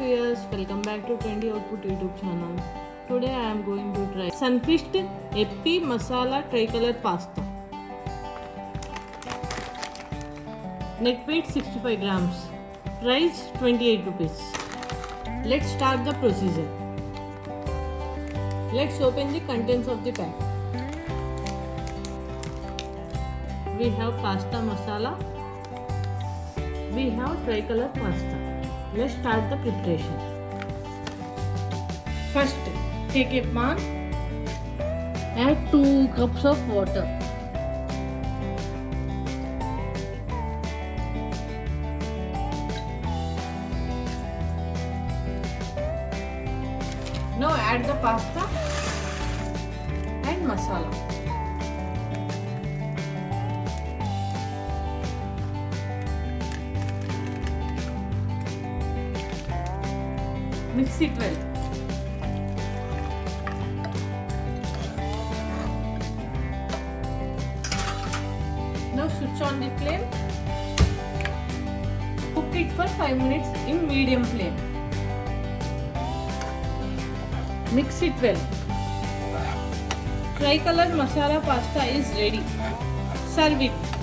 viewers, welcome back to Trendy Output YouTube channel. Today I am going to try Sunfeast Yippee Masala Tricolor Pasta. Net weight 65 grams. Price 28 rupees. Let's start the procedure. Let's open the contents of the pack. We have pasta masala. We have tricolor pasta. Let's start the preparation. First, take a pan. Add 2 cups of water. Now add the pasta and masala. Mix it well. Now switch on the flame. Cook it for 5 minutes in medium flame. Mix it well. Tricolor masala pasta is ready. Serve it.